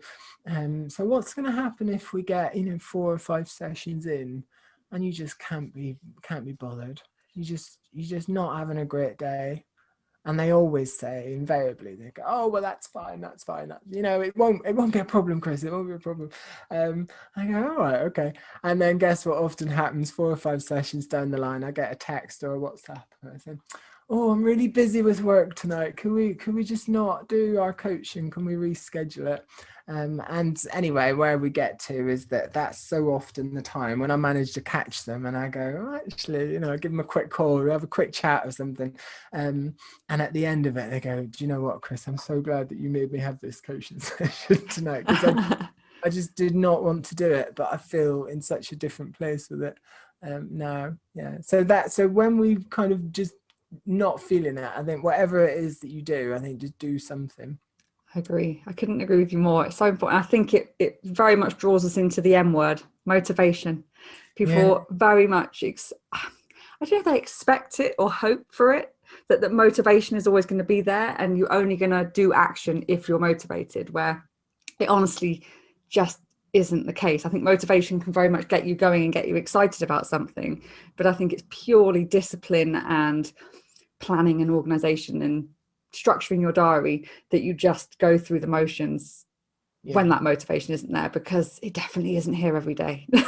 what's going to happen if we get 4 or 5 sessions in and you just can't be bothered, you're just not having a great day? And they always say, invariably, they go, "Oh, well, that's fine. It won't be a problem, Chris. It won't be a problem." I go, "All right, okay." And then guess what often happens? 4 or 5 sessions down the line, I get a text or a WhatsApp, and I say, "Oh, I'm really busy with work tonight. Can we just not do our coaching? Can we reschedule it?" And anyway, where we get to is that's so often the time when I manage to catch them and I go, "Oh, actually, I give them a quick call, we have a quick chat or something." And at the end of it, they go, "Do you know what, Chris? I'm so glad that you made me have this coaching session tonight, because I just did not want to do it, but I feel in such a different place with it now." Yeah. So when we kind of just not feeling it, I think whatever it is that you do, I think just do something. I agree. I couldn't agree with you more. It's so important. I think it very much draws us into the M word, motivation. People very much, I don't know if they expect it or hope for it, that motivation is always going to be there and you're only going to do action if you're motivated, where it honestly just isn't the case. I think motivation can very much get you going and get you excited about something, but I think it's purely discipline and planning and organization and structuring your diary that you just go through the motions when that motivation isn't there, because it definitely isn't here every day. It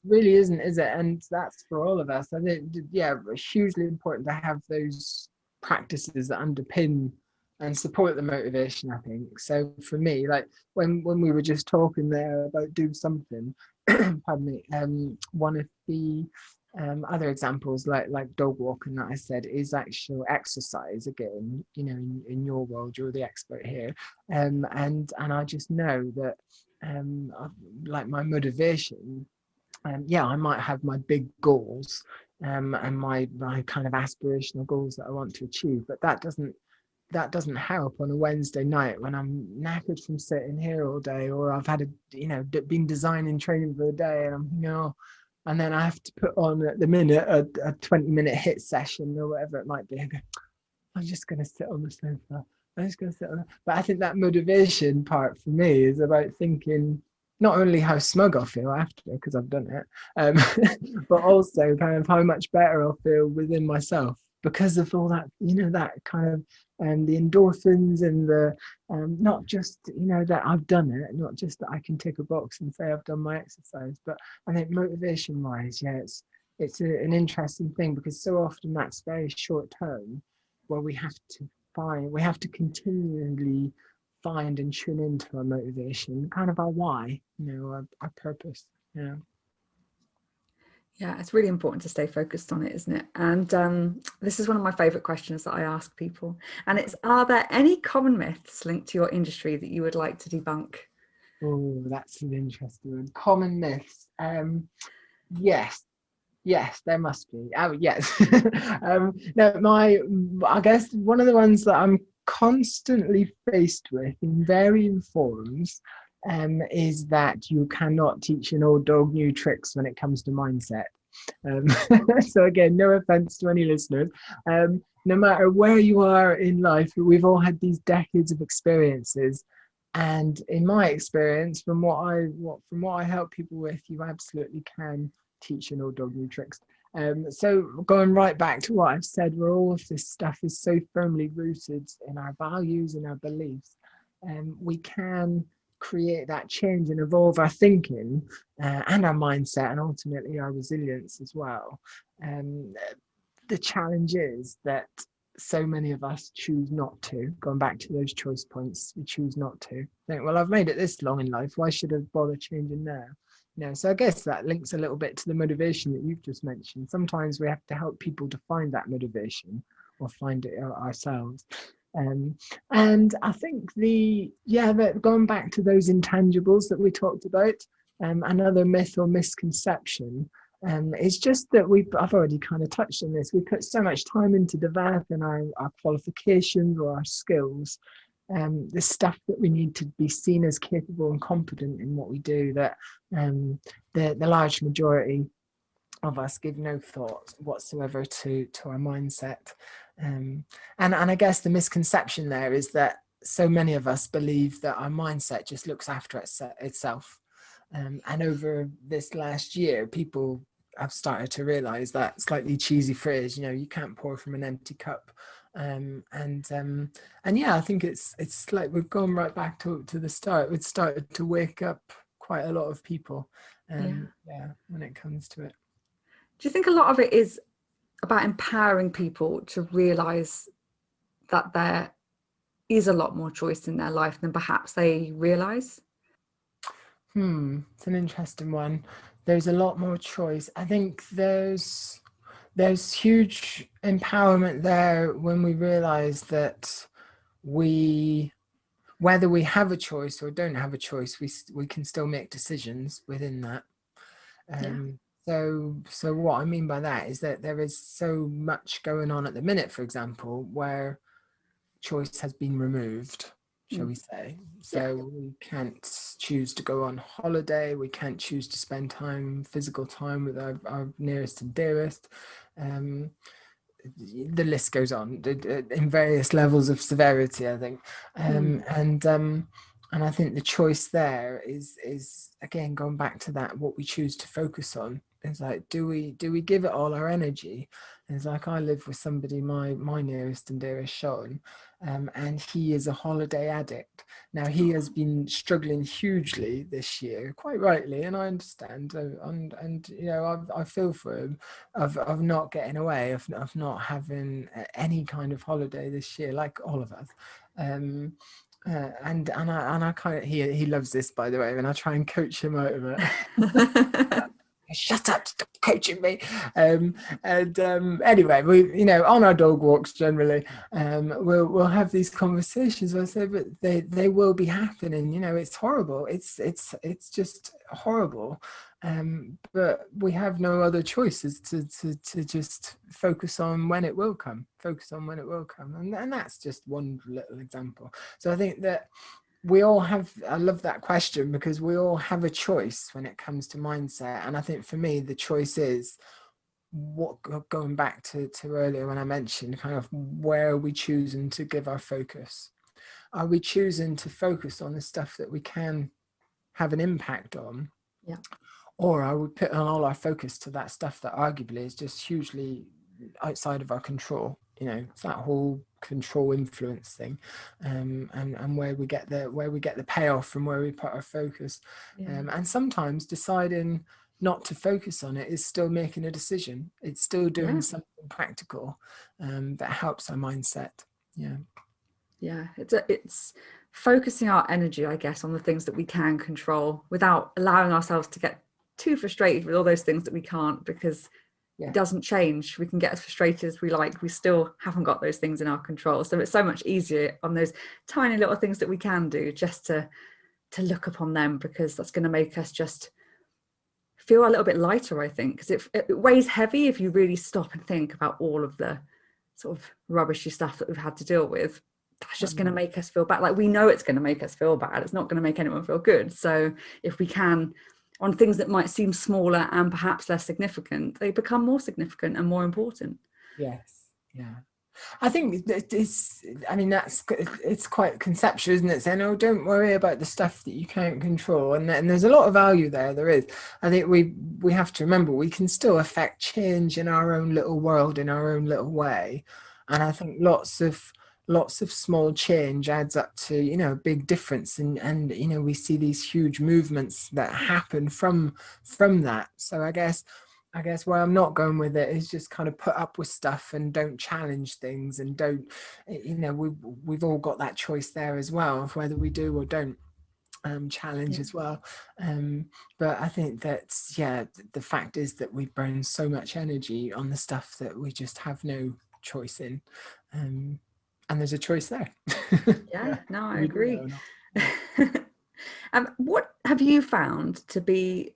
really isn't, is it? And that's for all of us. I think, hugely important to have those practices that underpin and support the motivation, I think. So for me, like when we were just talking there about do something, pardon me, one of the other examples like dog walking that I said is actual exercise. Again, in your world, you're the expert here, and I just know that like my motivation, I might have my big goals and my kind of aspirational goals that I want to achieve, but that doesn't help on a Wednesday night when I'm knackered from sitting here all day, or I've had been designing training for the day, and I'm and then I have to put on at the minute a 20-minute hit session or whatever it might be. I go, I'm just going to sit on the sofa. I'm just going to sit on. But I think that motivation part for me is about thinking not only how smug I'll feel after, because I've done it, but also kind of how much better I'll feel within myself because of all that, that kind of the endorphins and the not just that I've done it, not just that I can tick a box and say I've done my exercise, but I think motivation wise, it's an interesting thing, because so often that's very short term, where we have to continually find and tune into our motivation, kind of our why, our purpose. Yeah, it's really important to stay focused on it, isn't it? And this is one of my favorite questions that I ask people. And it's, are there any common myths linked to your industry that you would like to debunk? Oh, that's an interesting one. Common myths. Yes, there must be. Oh, yes. No, I guess one of the ones that I'm constantly faced with in varying forms is that you cannot teach an old dog new tricks when it comes to mindset. So again, no offense to any listeners. No matter where you are in life, we've all had these decades of experiences. And in my experience, from what I help people with, you absolutely can teach an old dog new tricks. So going right back to what I've said, where all of this stuff is so firmly rooted in our values and our beliefs, we can create that change and evolve our thinking and our mindset and ultimately our resilience as well. The challenge is that so many of us choose not to. Going back to those choice points, we choose not to. Think, well, I've made it this long in life. Why should I bother changing now? So I guess that links a little bit to the motivation that you've just mentioned. Sometimes we have to help people to find that motivation or find it ourselves. And I think going back to those intangibles that we talked about, another myth or misconception, it's just that I've already kind of touched on this. We put so much time into developing our qualifications or our skills, the stuff that we need to be seen as capable and competent in what we do, that the large majority of us give no thought whatsoever to our mindset. And I guess the misconception there is that so many of us believe that our mindset just looks after itself. And over this last year, people have started to realize that slightly cheesy phrase, you can't pour from an empty cup. And yeah, I think it's like we've gone right back to the start. We've started to wake up quite a lot of people, when it comes to it. Do you think a lot of it is about empowering people to realize that there is a lot more choice in their life than perhaps they realize? It's an interesting one. There's a lot more choice. I think there's huge empowerment there when we realize that whether we have a choice or don't have a choice, we can still make decisions within that. So what I mean by that is that there is so much going on at the minute, for example, where choice has been removed, shall we say. So we can't choose to go on holiday, we can't choose to spend physical time with our nearest and dearest. The list goes on in various levels of severity, I think. And I think the choice there is again going back to that, what we choose to focus on. It's like, do we give it all our energy? And it's like, I live with somebody, my nearest and dearest, Sean, and he is a holiday addict. Now, he has been struggling hugely this year, quite rightly, and I understand. And I feel for him of not getting away, of not having any kind of holiday this year, like all of us. And I kind of, he loves this, by the way, and I try and coach him out of it. Shut up, stop coaching me. Anyway, we, on our dog walks generally, we'll have these conversations. I say, but they will be happening. It's horrible. It's just horrible. But we have no other choices to just focus on when it will come. And that's just one little example. So I think that we all have, I love that question, because we all have a choice when it comes to mindset. And I think for me, the choice is going back to earlier when I mentioned kind of where are we choosing to give our focus? Are we choosing to focus on the stuff that we can have an impact on? Yeah. Or are we putting all our focus to that stuff that arguably is just hugely outside of our control? It's that whole control influence thing, and where we get the payoff from where we put our focus. And sometimes deciding not to focus on it is still making a decision. It's still doing something practical that helps our mindset. It's focusing our energy, I guess, on the things that we can control without allowing ourselves to get too frustrated with all those things that we can't, because it doesn't change. We can get as frustrated as we like, we still haven't got those things in our control. So it's so much easier on those tiny little things that we can do, just to look upon them, because that's going to make us just feel a little bit lighter, I think, because it weighs heavy if you really stop and think about all of the sort of rubbishy stuff that we've had to deal with. That's just going to make us feel bad. Like, we know it's going to make us feel bad. It's not going to make anyone feel good. So if we can, on things that might seem smaller and perhaps less significant, they become more significant and more important. Yes. Yeah. I think it's quite conceptual, isn't it? Saying, oh, don't worry about the stuff that you can't control. And there's a lot of value there. There is. I think we have to remember we can still affect change in our own little world, in our own little way. And I think lots of small change adds up to, a big difference. And we see these huge movements that happen from that. So I guess where I'm not going with it is just kind of put up with stuff and don't challenge things, and don't, we've all got that choice there as well of whether we do or don't challenge as well. But I think that, the fact is that we burn so much energy on the stuff that we just have no choice in. And there's a choice there. No, I agree. What have you found to be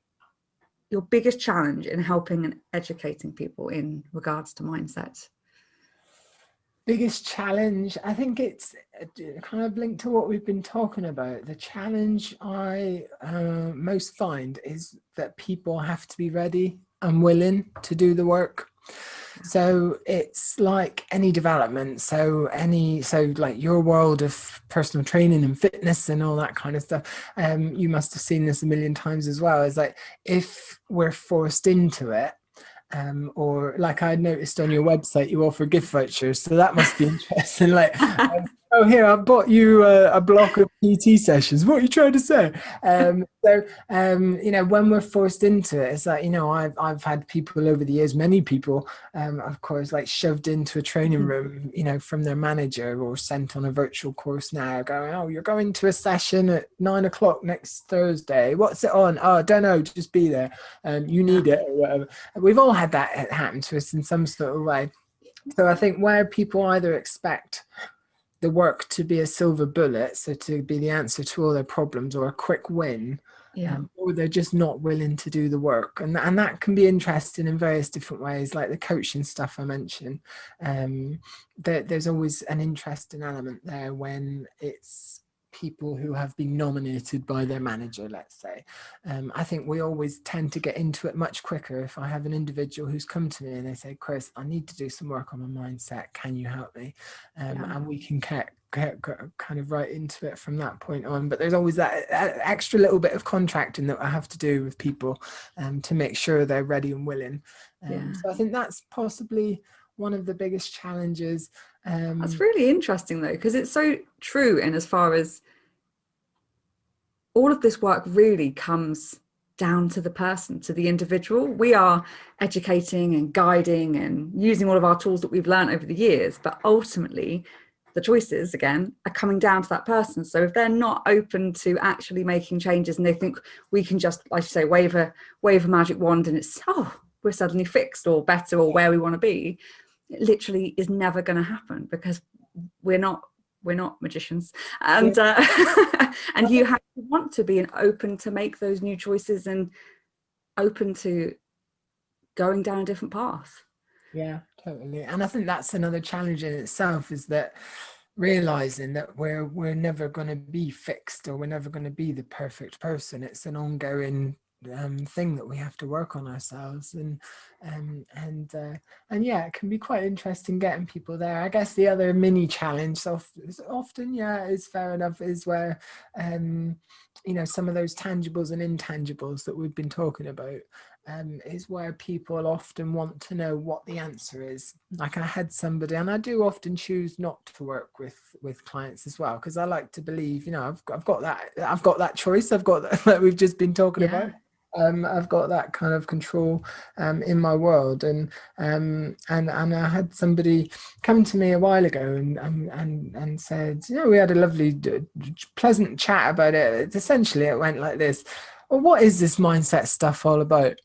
your biggest challenge in helping and educating people in regards to mindset? Biggest challenge, I think it's kind of linked to what we've been talking about. The challenge I most find is that people have to be ready and willing to do the work. So it's like any development. So like your world of personal training and fitness and all that kind of stuff. You must have seen this a million times as well. Is like, if we're forced into it, or like I noticed on your website, you offer gift vouchers. So that must be interesting. Like, oh, here, I bought you a block of PT sessions. What are you trying to say? When we're forced into it, it's like, I've had people over the years, many people, of course, like shoved into a training room, from their manager, or sent on a virtual course now, going, oh, you're going to a session at 9 o'clock next Thursday. What's it on? Oh, I don't know. Just be there. You need it, or whatever. We've all had that happen to us in some sort of way. So I think where people either expect the work to be a silver bullet, so to be the answer to all their problems, or a quick win, or they're just not willing to do the work, and that can be interesting in various different ways, like the coaching stuff I mentioned. There's always an interesting element there when it's people who have been nominated by their manager, let's say. I think we always tend to get into it much quicker. If I have an individual who's come to me and they say, Chris, I need to do some work on my mindset, can you help me? And we can get kind of right into it from that point on. But there's always that extra little bit of contracting that I have to do with people to make sure they're ready and willing. So I think that's possibly one of the biggest challenges. That's really interesting though, because it's so true. And as far as all of this work really comes down to the person, to the individual. We are educating and guiding and using all of our tools that we've learned over the years, but ultimately the choices, again, are coming down to that person. So if they're not open to actually making changes and they think we can just, like you say, wave a magic wand and it's, we're suddenly fixed or better or where we want to be, it literally is never going to happen, because we're not magicians, and and you have to want to be open to make those new choices and open to going down a different path. Yeah, totally. And I think that's another challenge in itself, is that realizing that we're never going to be fixed, or we're never going to be the perfect person. It's an ongoing thing that we have to work on ourselves, and yeah, it can be quite interesting getting people there. I guess the other mini challenge often is fair enough, is where some of those tangibles and intangibles that we've been talking about, is where people often want to know what the answer is. Like, I had somebody, and I do often choose not to work with clients as well, because I like to believe, I've got that choice. I've got that we've just been talking about. I've got that kind of control in my world, and I had somebody come to me a while ago and said, we had a lovely, pleasant chat about it. Essentially, it went like this: well, what is this mindset stuff all about?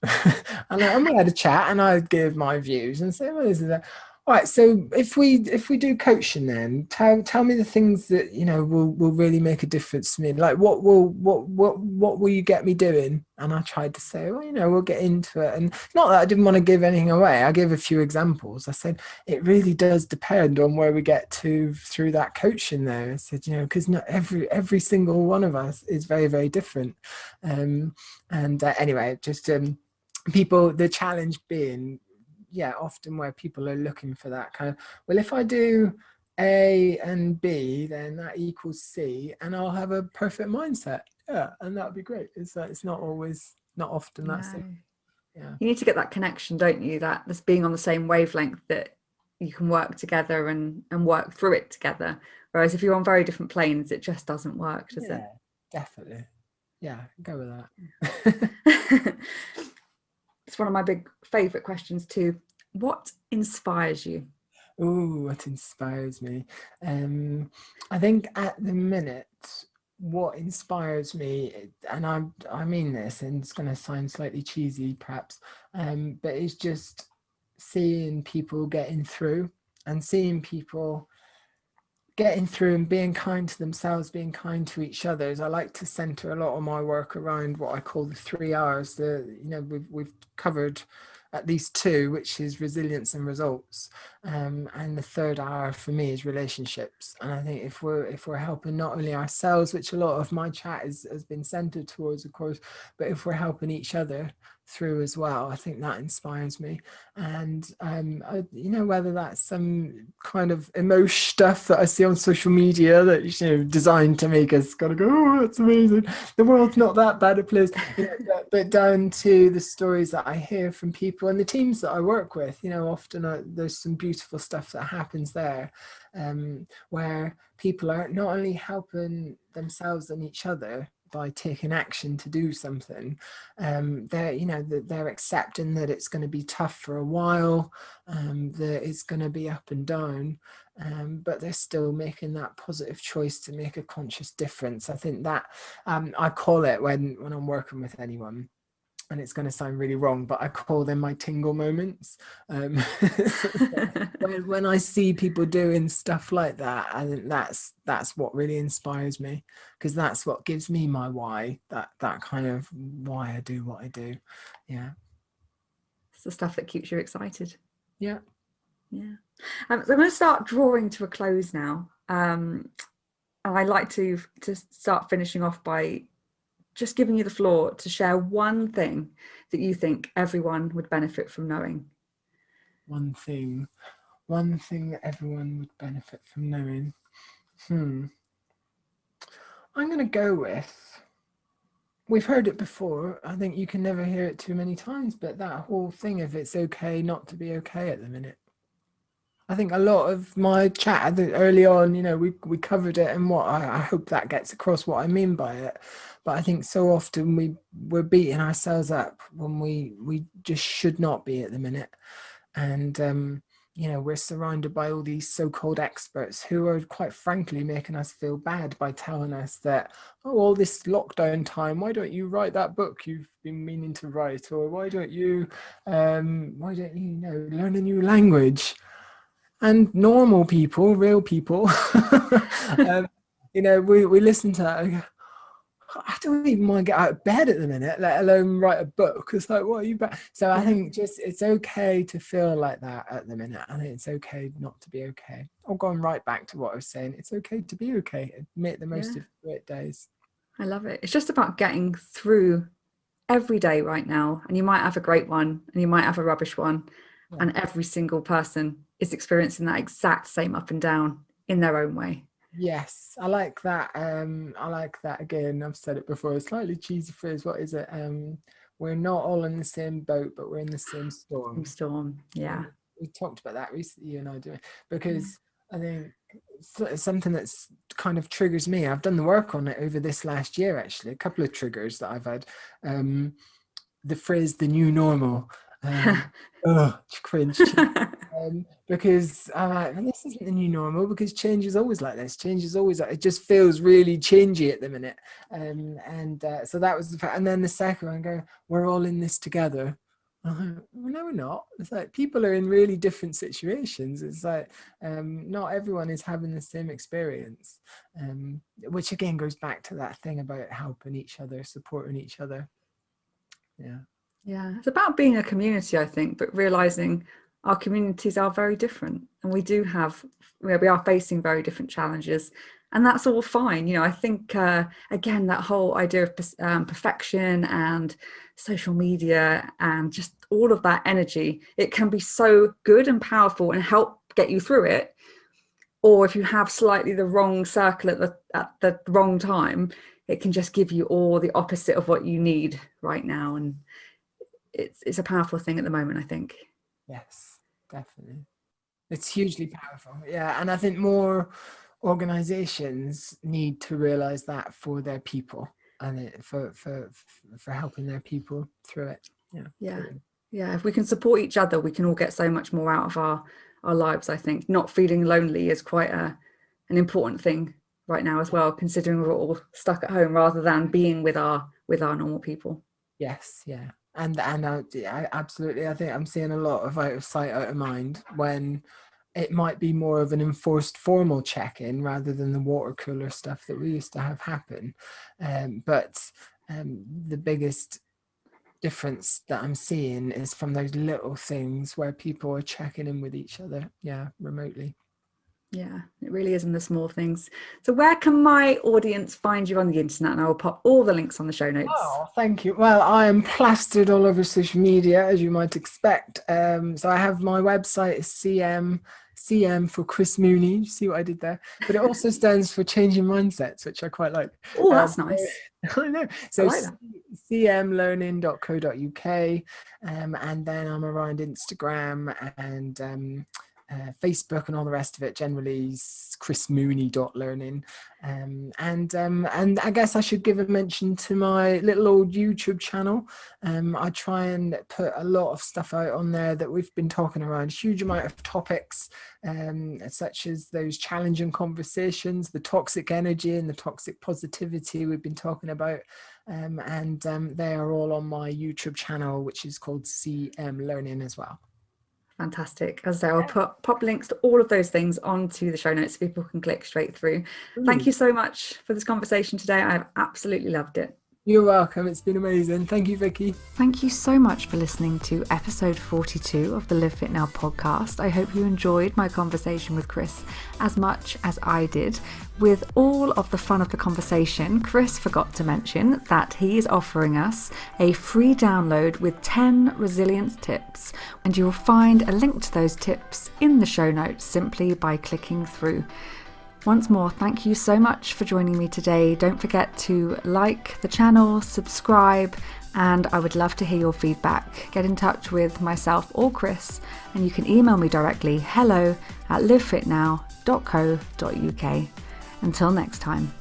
and we had a chat, and I gave my views and said, well, this is that. All right, so if we do coaching, then tell me the things that will really make a difference to me. Like, what will you get me doing? And I tried to say, well, we'll get into it. And not that I didn't want to give anything away. I gave a few examples. I said it really does depend on where we get to through that coaching there. I said, because not every single one of us is very, very different. Anyway, just people, the challenge being often where people are looking for that kind of, well, if I do A and B, then that equals C, and I'll have a perfect mindset. Yeah, and that would be great. It's not often that's the, yeah. You need to get that connection, don't you? That this being on the same wavelength, that you can work together and work through it together. Whereas if you're on very different planes, it just doesn't work, does it? Definitely. Yeah, go with that. It's one of my big favourite questions too. What inspires you? Oh, what inspires me? I think at the minute, what inspires me, and I mean this, and it's going to sound slightly cheesy perhaps, but it's just seeing people getting through, and seeing people getting through and being kind to themselves, being kind to each other. I like to center a lot of my work around what I call the 3 R's. We've covered at least 2, which is resilience and results, and the 3rd R for me is relationships. And I think if we're helping not only ourselves, which a lot of my chat has been centered towards, of course, but if we're helping each other through as well, I think that inspires me. And whether that's some kind of emotion stuff that I see on social media that designed to make us gotta go, oh, that's amazing, the world's not that bad a place, but down to the stories that I hear from people and the teams that I work with. Often there's some beautiful stuff that happens there, where people are not only helping themselves and each other by taking action to do something, they're accepting that it's going to be tough for a while, that it's going to be up and down, but they're still making that positive choice to make a conscious difference. I think that I call it, when I'm working with anyone, and it's going to sound really wrong, but I call them my tingle moments. When I see people doing stuff like that, I think that's what really inspires me, because that's what gives me my why, that kind of why I do what I do. Yeah. It's the stuff that keeps you excited. Yeah. So I'm going to start drawing to a close now. And I like to start finishing off by just giving you the floor to share one thing that you think everyone would benefit from knowing. One thing that everyone would benefit from knowing. I'm going to go with, we've heard it before, I think you can never hear it too many times, but that whole thing of it's okay not to be okay at the minute. I think a lot of my chat early on, we covered it, and what I hope that gets across what I mean by it. But I think so often we're beating ourselves up when we just should not be at the minute. And, we're surrounded by all these so-called experts who are quite frankly making us feel bad by telling us that, oh, all this lockdown time, why don't you write that book you've been meaning to write? Or why don't you learn a new language? And normal people, real people, we listen to that and go, I don't even want to get out of bed at the minute, let alone write a book. It's like, what are you back? So I think just it's okay to feel like that at the minute. I think it's okay not to be okay. Or going right back to what I was saying, it's okay to be okay and make the most of great days. I love it. It's just about getting through every day right now. And you might have a great one and you might have a rubbish one. Yeah. And every single person is experiencing that exact same up and down in their own way. Yes, I like that. I like that again. I've said it before. A slightly cheesy phrase. What is it? We're not all in the same boat, but we're in the same storm. Yeah. We talked about that recently, you and I doing, because I think it's something that's kind of triggers me. I've done the work on it over this last year, actually. A couple of triggers that I've had. The phrase "the new normal." Cringe. Because I'm like, well, this isn't the new normal, because change is always like this. Change is always like, it just feels really changey at the minute. So that was the fact. And then the second one, go, we're all in this together. Well, no, we're not. It's like people are in really different situations. It's like not everyone is having the same experience, which again goes back to that thing about helping each other, supporting each other. Yeah, it's about being a community, I think, but realizing our communities are very different, and we are facing very different challenges, and that's all fine. I think again, that whole idea of perfection and social media and just all of that energy, it can be so good and powerful and help get you through it. Or if you have slightly the wrong circle at the wrong time, it can just give you all the opposite of what you need right now. And it's a powerful thing at the moment, I think. Yes, definitely. It's hugely powerful. Yeah. And I think more organizations need to realize that for their people and for helping their people through it. Yeah. If we can support each other, we can all get so much more out of our lives. I think not feeling lonely is quite an important thing right now as well, considering we're all stuck at home rather than being with our normal people. Yes. Yeah. And I absolutely, I think I'm seeing a lot of out of sight, out of mind, when it might be more of an enforced formal check-in rather than the water cooler stuff that we used to have happen. But the biggest difference that I'm seeing is from those little things where people are checking in with each other, remotely. Yeah, it really is in the small things. So where can my audience find you on the internet? And I will pop all the links on the show notes. Oh, thank you. Well, I am plastered all over social media, as you might expect. So I have my website is CM for Chris Mooney. You see what I did there? But it also stands for Changing Mindsets, which I quite like. Oh, that's nice. I know. So I like that. cmlearning.co.uk, and then I'm around Instagram and Facebook and all the rest of it. Generally chrismooney.learning. And I guess I should give a mention to my little old YouTube channel. I try and put a lot of stuff out on there that we've been talking around, huge amount of topics, such as those challenging conversations, the toxic energy and the toxic positivity we've been talking about. And they are all on my YouTube channel, which is called CM Learning as well. Fantastic. As I say, I'll pop links to all of those things onto the show notes so people can click straight through. Thank you so much for this conversation today. I've absolutely loved it. You're welcome. It's been amazing. Thank you, Vicki. Thank you so much for listening to episode 42 of the Live Fit Now podcast. I hope you enjoyed my conversation with Chris as much as I did. With all of the fun of the conversation, Chris forgot to mention that he is offering us a free download with 10 resilience tips, and you will find a link to those tips in the show notes simply by clicking through. Once more, thank you so much for joining me today. Don't forget to like the channel, subscribe, and I would love to hear your feedback. Get in touch with myself or Chris, and you can email me directly, hello@livefitnow.co.uk. Until next time.